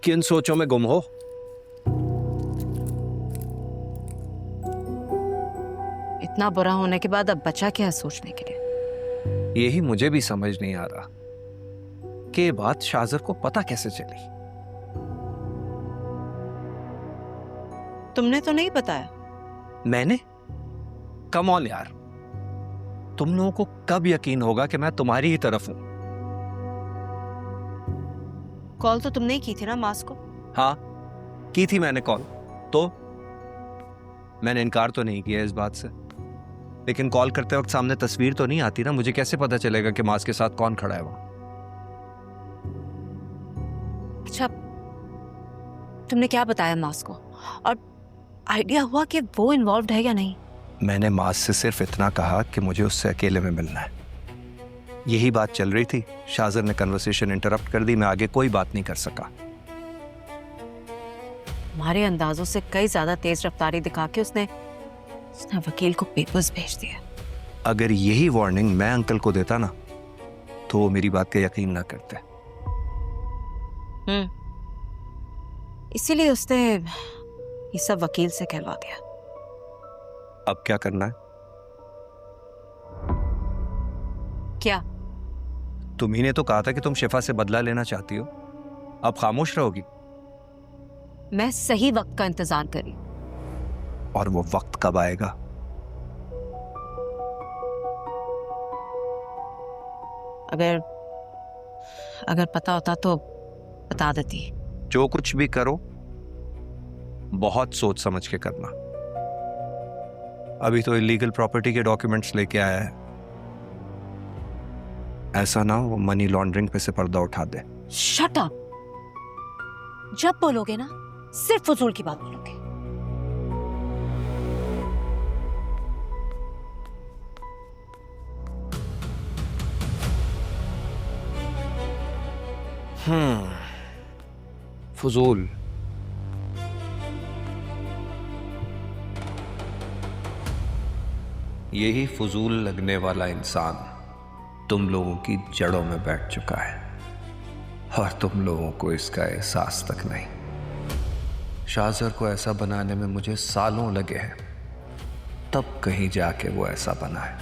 किन सोचों में गुम हो? इतना बुरा होने के बाद अब बचा क्या है सोचने के लिए? यही मुझे भी समझ नहीं आ रहा कि ये बात शाजर को पता कैसे चली। तुमने तो नहीं बताया? मैंने? कम ऑन यार, तुम लोगों को कब यकीन होगा कि मैं तुम्हारी ही तरफ हूं? कॉल तो तुमने ही की थी ना मास को? हाँ, की थी मैंने कॉल, तो मैंने इनकार तो नहीं किया इस बात से, लेकिन कॉल करते वक्त सामने तस्वीर तो नहीं आती ना, मुझे कैसे पता चलेगा कि मास के साथ कौन खड़ा है वहां? अच्छा, तुमने क्या बताया मास को? और आइडिया हुआ कि वो इन्वॉल्व्ड है या नहीं? मैंने मास से सिर्फ इतना कहा कि मुझे उससे अकेले में मिलना है। यही बात चल रही थी, शाजर ने कन्वर्सेशन इंटरप्ट कर दी, मैं आगे कोई बात नहीं कर सका। हमारे अंदाजों से कई ज्यादा तेज रफ्तारी दिखा के उसने वकील को पेपर्स भेज दिया। अगर यही वार्निंग मैं अंकल को देता ना, तो वो मेरी बात का यकीन ना करते। इसीलिए उसने ये सब वकील से कहलवा दिया। अब क्या करना है? क्या? तुम्ही ने तो कहा था कि तुम शिफा से बदला लेना चाहती हो, अब खामोश रहोगी? मैं सही वक्त का इंतजार करी। और वो वक्त कब आएगा? अगर पता होता तो बता देती। जो कुछ भी करो बहुत सोच समझ के करना। अभी तो इलीगल प्रॉपर्टी के डॉक्यूमेंट्स लेके आया है, ऐसा ना वो मनी लॉन्ड्रिंग पे से पर्दा उठा दे। Shut up! जब बोलोगे ना सिर्फ फजूल की बात बोलोगे। फजूल। यही फजूल लगने वाला इंसान तुम लोगों की जड़ों में बैठ चुका है, और तुम लोगों को इसका एहसास तक नहीं। शाजर को ऐसा बनाने में मुझे सालों लगे हैं, तब कहीं जाके वो ऐसा बना है।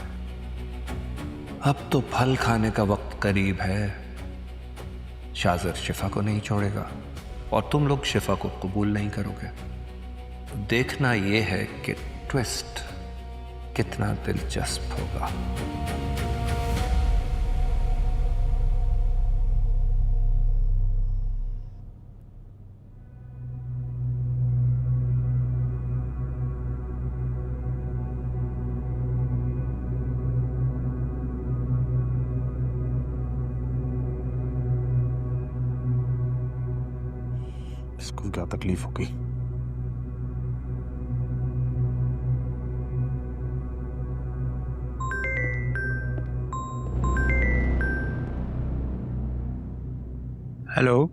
अब तो फल खाने का वक्त करीब है। शाजर शिफा को नहीं छोड़ेगा और तुम लोग शिफा को कबूल नहीं करोगे। देखना यह है कि ट्विस्ट कितना दिलचस्प होगा। इसको क्या तकलीफ होगी? हेलो।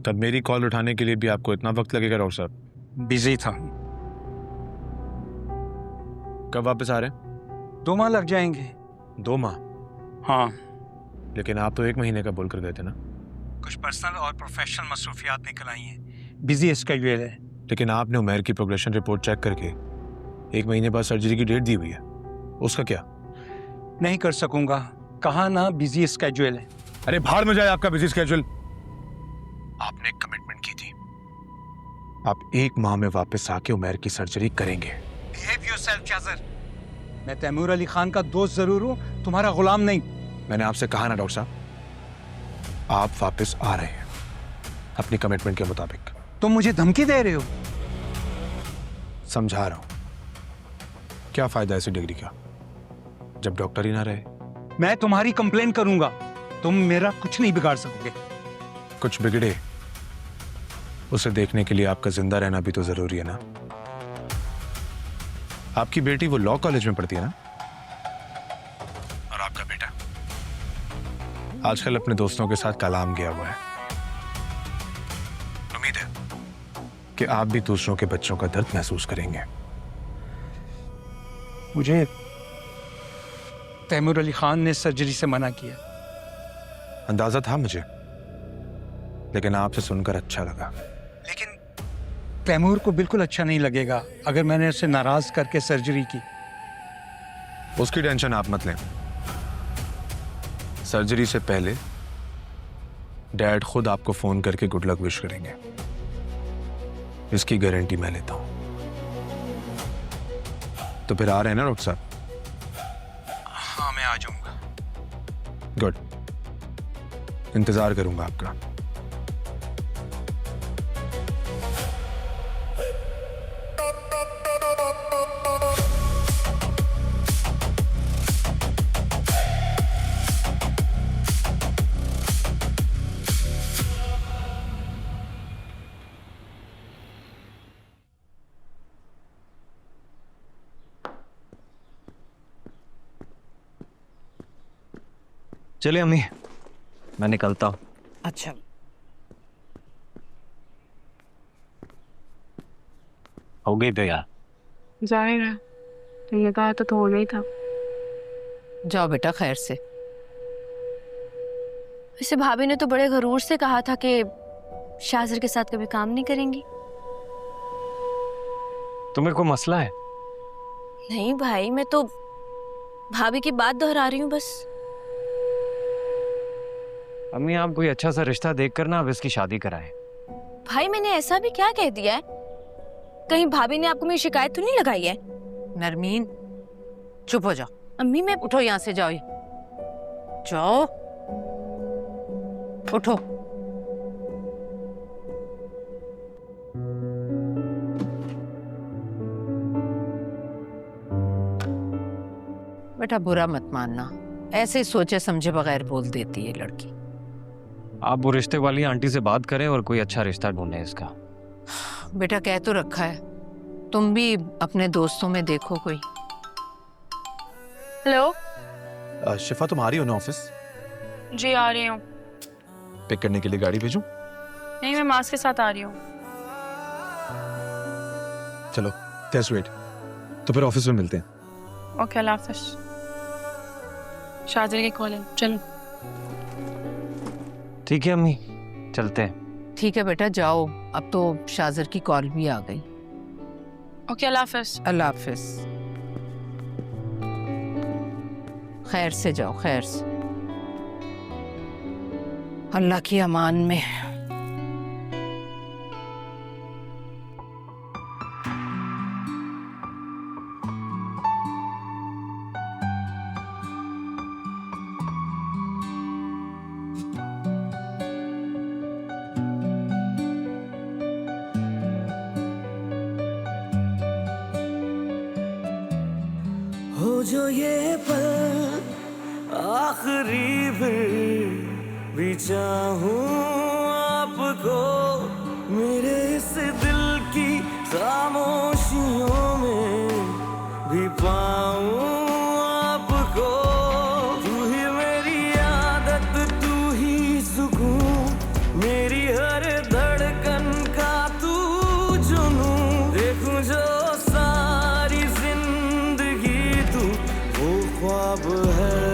तब मेरी कॉल उठाने के लिए भी आपको इतना वक्त लगेगा डॉक्टर साहब? बिजी था। कब वापस आ रहे हैं? 2 माह लग जाएंगे। 2 माह? हाँ, लेकिन आप तो 1 महीने का बोल कर गए थे ना? कुछ पर्सनल और प्रोफेशनल मसरूफियात निकल आई हैं। बिजी स्केड्यूल है। लेकिन आपने उमैर की प्रोग्रेशन रिपोर्ट चेक करके 1 महीने बाद सर्जरी की डेट दी हुई है, उसका क्या? नहीं कर सकूंगा, कहा ना बिजी स्केड्यूल है। अरे भाड़ में जाए आपका बिजी स्केड्यूल। आपने एक कमिटमेंट की थी, आप 1 माह में वापस आके उमैर की सर्जरी करेंगे। Behave yourself Shajar. मैं तैमूर अली खान का दोस्त जरूर हूं, तुम्हारा गुलाम नहीं। मैंने आपसे कहा ना डॉक्टर साहब, आप वापस आ रहे हैं अपनी कमिटमेंट के मुताबिक। तुम मुझे धमकी दे रहे हो? समझा रहा हूं, क्या फायदा ऐसी डिग्री का जब डॉक्टर ही ना रहे? मैं तुम्हारी कंप्लेन करूंगा, तुम मेरा कुछ नहीं बिगाड़ सकोगे। कुछ बिगड़े उसे देखने के लिए आपका जिंदा रहना भी तो जरूरी है ना। आपकी बेटी वो लॉ कॉलेज में पढ़ती है ना, और आपका बेटा आजकल अपने दोस्तों के साथ कलाम गया हुआ है। उम्मीद है कि आप भी दूसरों के बच्चों का दर्द महसूस करेंगे। मुझे तैमूर अली खान ने सर्जरी से मना किया। अंदाजा था मुझे, लेकिन आपसे सुनकर अच्छा लगा। लेकिन तैमूर को बिल्कुल अच्छा नहीं लगेगा अगर मैंने उसे नाराज करके सर्जरी की। उसकी टेंशन आप मत लें। सर्जरी से पहले डैड खुद आपको फोन करके गुड लक विश करेंगे, इसकी गारंटी मैं लेता हूं। तो फिर आ रहे हैं ना डॉक्टर साहब? हाँ, मैं आ जाऊंगा। गुड, इंतजार करूंगा आपका। चलिए अम्मी, मैं निकलता हूँ। अच्छा, हो गई तैयार? जाहिर है, तुमने कहा तो होना ही था। जाओ बेटा खैर से। वैसे भाभी ने तो बड़े गरूर से कहा था कि शाहजर के साथ कभी काम नहीं करेंगी। तुम्हें कोई मसला है? नहीं भाई, मैं तो भाभी की बात दोहरा रही हूँ बस। अम्मी, आप कोई अच्छा सा रिश्ता देखकर ना अब इसकी शादी कराएं। भाई मैंने ऐसा भी क्या कह दिया है? कहीं भाभी ने आपको मेरी शिकायत तो नहीं लगाई है? नरमीन चुप हो जाओ। अम्मी मैं उठो यहाँ से, जाओ जाओ, उठो। बेटा बुरा मत मानना, ऐसे सोचे समझे बगैर बोल देती है लड़की। आप वो रिश्ते वाली आंटी से बात करें और कोई अच्छा रिश्ता ढूंढें इसका। बेटा कह तो रखा है, तुम भी अपने दोस्तों में देखो कोई। हेलो शिफा, तुम आ रही हो ना ऑफिस? जी, आ रही हूँ। पिक करने के लिए गाड़ी भेजूं? नहीं, मैं मास के साथ आ रही हूँ। चलो, जस्ट वेट। तो फिर ऑफिस में मिलते हैं। ओके, अल्लाह हाफ़िज़। शाहजर की कॉल है, चलो। ठीक है अम्मी, चलते हैं। ठीक है बेटा जाओ, अब तो शाहजर की कॉल भी आ गई। ओके, अल्लाह हाफ़िज़। अल्लाह हाफिज। खैर से जाओ, खैर से। अल्लाह की अमान में। हो जो ये पल आखिरी भी चाहूं आपको, मेरे इस दिल की खामोशियों में भी पाऊं आपको। तू ही मेरी आदत, तू ही सुकून, मेरी हर धड़कन का तू जुनून। देखूं जो सारी जिंदगी तू वो ख्वाब है।